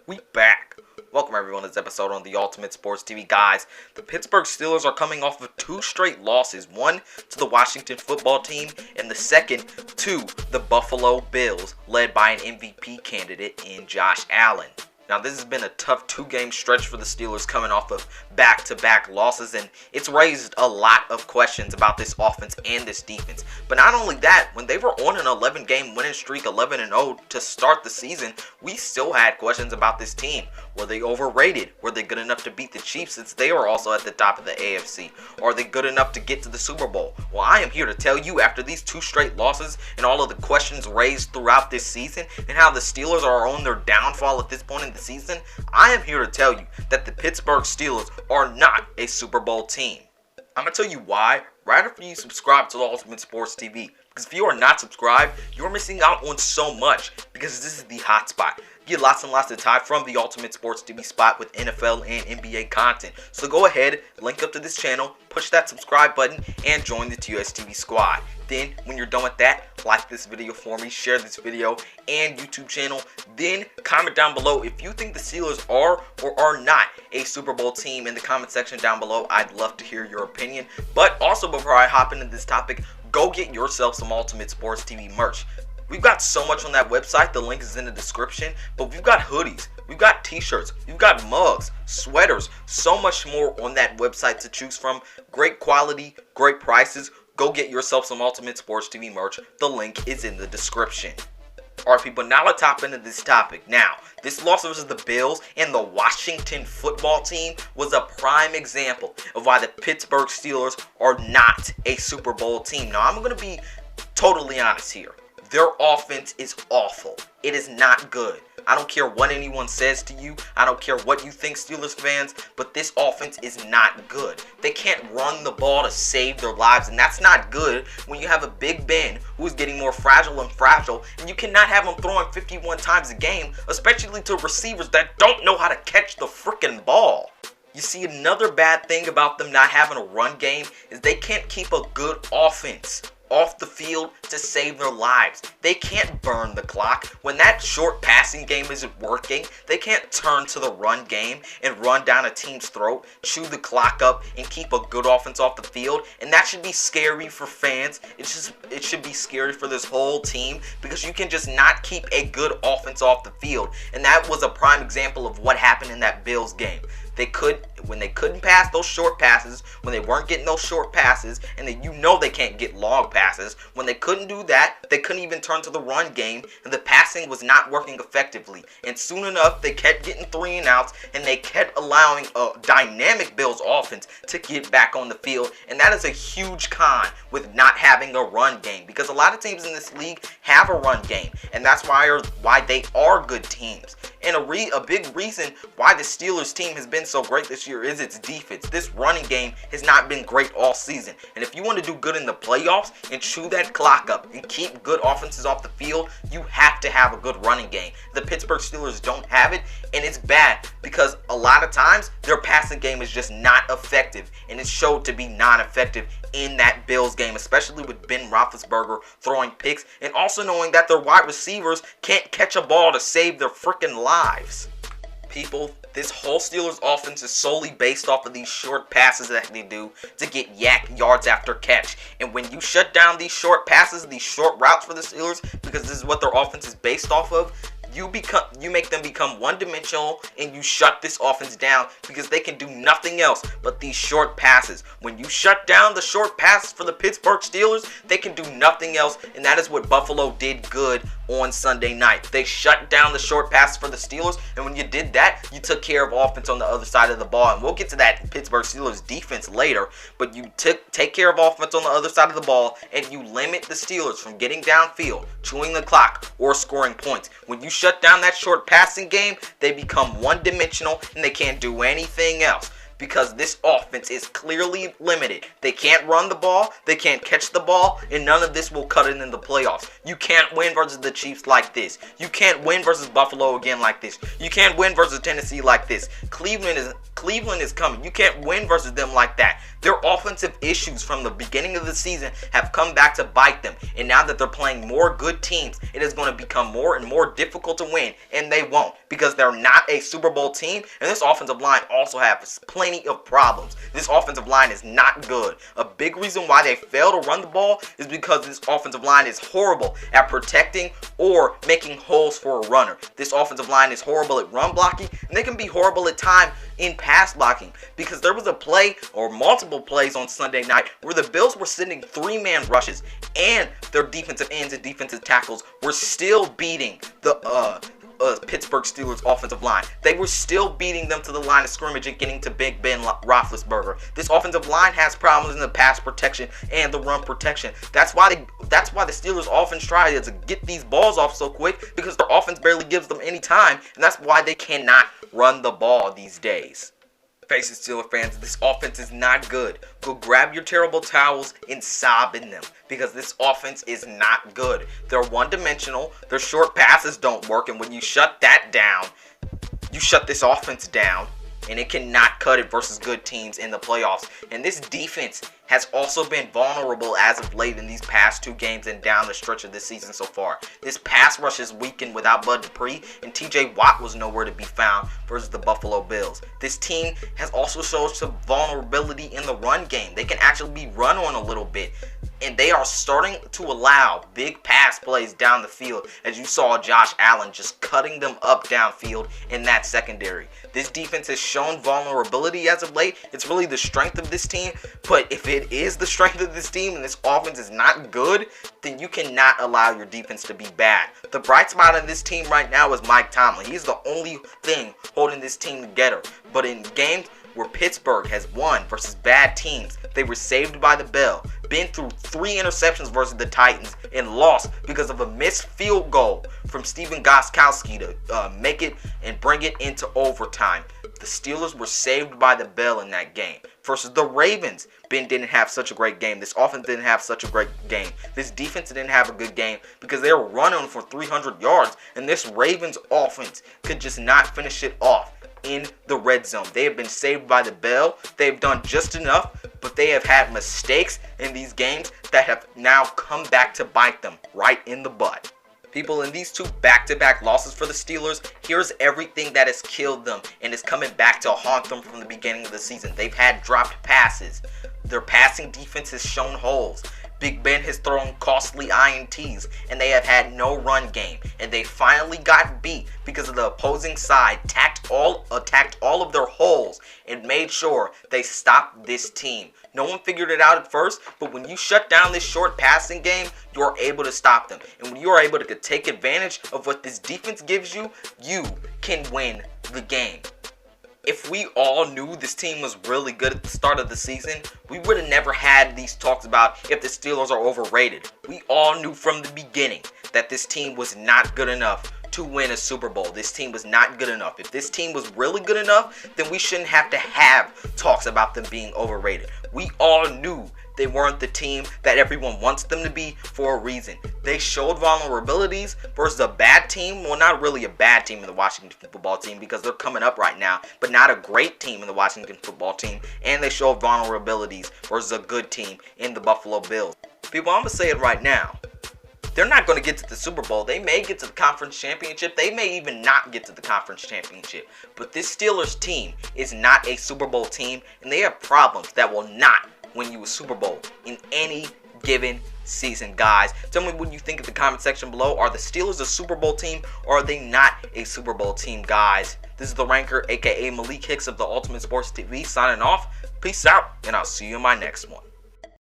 We back. Welcome everyone to this episode on the Ultimate Sports TV. Guys, the Pittsburgh Steelers are coming off of 2 straight losses. One to the Washington football team and the second to the Buffalo Bills, led by an MVP candidate in Josh Allen. Now, this has been a tough 2-game stretch for the Steelers coming off of back-to-back losses, and it's raised a lot of questions about this offense and this defense. But not only that, when they were on an 11-game winning streak, 11-0 to start the season, we still had questions about this team. Were they overrated? Were they good enough to beat the Chiefs since they were also at the top of the AFC? Are they good enough to get to the Super Bowl? Well, I am here to tell you, after these 2 straight losses and all of the questions raised throughout this season and how the Steelers are on their downfall at this point in the season, I am here to tell you that the Pittsburgh Steelers are not a Super Bowl team. I'm going to tell you why right after you subscribe to the Ultimate Sports TV. Because if you are not subscribed, you're missing out on so much, because this is the hot spot. You get lots and lots of time from the Ultimate Sports TV spot with NFL and NBA content. So go ahead, link up to this channel, push that subscribe button, and join the TUSTV squad. Then, when you're done with that, like this video for me, share this video and YouTube channel. Then, comment down below if you think the Steelers are or are not a Super Bowl team in the comment section down below. I'd love to hear your opinion. But also, before I hop into this topic, go get yourself some Ultimate Sports TV merch. We've got so much on that website, the link is in the description, but we've got hoodies, we've got t-shirts, we've got mugs, sweaters, so much more on that website to choose from. Great quality, great prices. Go get yourself some Ultimate Sports TV merch. The link is in the description. Alright people, now let's hop into this topic. Now, this loss versus the Bills and the Washington football team was a prime example of why the Pittsburgh Steelers are not a Super Bowl team. Now, I'm going to be totally honest here. Their offense is awful. It is not good. I don't care what anyone says to you. I don't care what you think, Steelers fans, but this offense is not good. They can't run the ball to save their lives, and that's not good when you have a Big Ben who is getting more fragile and fragile, and you cannot have him throwing 51 times a game, especially to receivers that don't know how to catch the freaking ball. You see, another bad thing about them not having a run game is they can't keep a good offense off the field to save their lives. They can't burn the clock. When that short passing game isn't working, they can't turn to the run game and run down a team's throat, chew the clock up, and keep a good offense off the field. And that should be scary for fans. It should be scary for this whole team, because you can just not keep a good offense off the field. And that was a prime example of what happened in that Bills game. When they couldn't pass those short passes, when they weren't getting those short passes, and then they can't get long passes, when they couldn't do that, they couldn't even turn to the run game, and the passing was not working effectively. And soon enough, they kept getting 3 and outs, and they kept allowing a dynamic Bills offense to get back on the field. And that is a huge con with not having a run game, because a lot of teams in this league have a run game, and that's why they are good teams. And a big reason why the Steelers team has been so great this year is its defense. This running game has not been great all season. And if you want to do good in the playoffs and chew that clock up and keep good offenses off the field, you have to have a good running game. The Pittsburgh Steelers don't have it, and it's bad because a lot of times their passing game is just not effective, and it showed to be non-effective in that Bills game, especially with Ben Roethlisberger throwing picks, and also knowing that their wide receivers can't catch a ball to save their freaking lives. People, this whole Steelers offense is solely based off of these short passes that they do to get yards after catch. And when you shut down these short passes, these short routes for the Steelers, because this is what their offense is based off of, you make them become one-dimensional, and you shut this offense down because they can do nothing else but these short passes. When you shut down the short passes for the Pittsburgh Steelers, they can do nothing else, and that is what Buffalo did good on Sunday night. They shut down the short passes for the Steelers, and when you did that, you took care of offense on the other side of the ball. And we'll get to that Pittsburgh Steelers defense later, but you take care of offense on the other side of the ball, and you limit the Steelers from getting downfield, chewing the clock, or scoring points. When you shut down that short passing game, they become one-dimensional, and they can't do anything else. because this offense is clearly limited. They can't run the ball, they can't catch the ball, and none of this will cut it in the playoffs. You can't win versus the Chiefs like this. You can't win versus Buffalo again like this. You can't win versus Tennessee like this. Cleveland is coming. You can't win versus them like that. Their offensive issues from the beginning of the season have come back to bite them. And now that they're playing more good teams, it is going to become more and more difficult to win. And they won't, because they're not a Super Bowl team. And this offensive line also has plenty of problems. This offensive line is not good. A big reason why they fail to run the ball is because this offensive line is horrible at protecting or making holes for a runner. This offensive line is horrible at run blocking, and they can be horrible at times in pass blocking, because there was a play or multiple plays on Sunday night where the Bills were sending 3-man rushes and their defensive ends and defensive tackles were still beating the Pittsburgh Steelers offensive line. They were still beating them to the line of scrimmage and getting to Big Ben Roethlisberger. This offensive line has problems in the pass protection and the run protection. That's why the Steelers offense tries to get these balls off so quick, because their offense barely gives them any time, and that's why they cannot run the ball these days. Face it, Steelers fans, this offense is not good. Go grab your terrible towels and sob in them, because this offense is not good. They're one-dimensional, their short passes don't work, and when you shut that down, you shut this offense down, and it cannot cut it versus good teams in the playoffs. And this defense has also been vulnerable as of late in these past 2 games and down the stretch of this season so far. This pass rush is weakened without Bud Dupree, and TJ Watt was nowhere to be found versus the Buffalo Bills. This team has also shown some vulnerability in the run game. They can actually be run on a little bit, and they are starting to allow big pass plays down the field, as you saw Josh Allen just cutting them up downfield in that secondary. This defense has shown vulnerability as of late. It's really the strength of this team, but if it is the strength of this team and this offense is not good, then you cannot allow your defense to be bad. The bright spot of this team right now is Mike Tomlin. He's the only thing holding this team together. But in games where Pittsburgh has won versus bad teams, they were saved by the bell. Been through 3 interceptions versus the Titans and lost because of a missed field goal from Stephen Gostkowski to make it and bring it into overtime. The Steelers were saved by the bell in that game. Versus the Ravens, Ben didn't have such a great game. This offense didn't have such a great game. This defense didn't have a good game because they were running for 300 yards, and this Ravens offense could just not finish it off in the red zone. They have been saved by the bell. They've done just enough, but they have had mistakes in these games that have now come back to bite them right in the butt. People, in these 2 back-to-back losses for the Steelers, here's everything that has killed them and is coming back to haunt them from the beginning of the season. They've had dropped passes. Their passing defense has shown holes. Big Ben has thrown costly INTs, and they have had no run game. And they finally got beat because of the opposing side attacked all of their holes and made sure they stopped this team. No one figured it out at first, but when you shut down this short passing game, you are able to stop them. And when you are able to take advantage of what this defense gives you, you can win the game. If we all knew this team was really good at the start of the season, we would have never had these talks about if the Steelers are overrated. We all knew from the beginning that this team was not good enough to win a Super Bowl. This team was not good enough. If this team was really good enough, then we shouldn't have to have talks about them being overrated. We all knew they weren't the team that everyone wants them to be for a reason. They showed vulnerabilities versus a bad team. Well, not really a bad team in the Washington football team because they're coming up right now, but not a great team in the Washington football team. And they showed vulnerabilities versus a good team in the Buffalo Bills. People, I'm going to say it right now. They're not going to get to the Super Bowl. They may get to the conference championship. They may even not get to the conference championship. But this Steelers team is not a Super Bowl team, and they have problems that will not win you a Super Bowl in any given season, guys. Tell me what you think in the comment section below. Are the Steelers a Super Bowl team, or are they not a Super Bowl team, guys? This is the Ranker, aka Malik Hicks of the Ultimate Sports TV, signing off. Peace out, and I'll see you in my next one.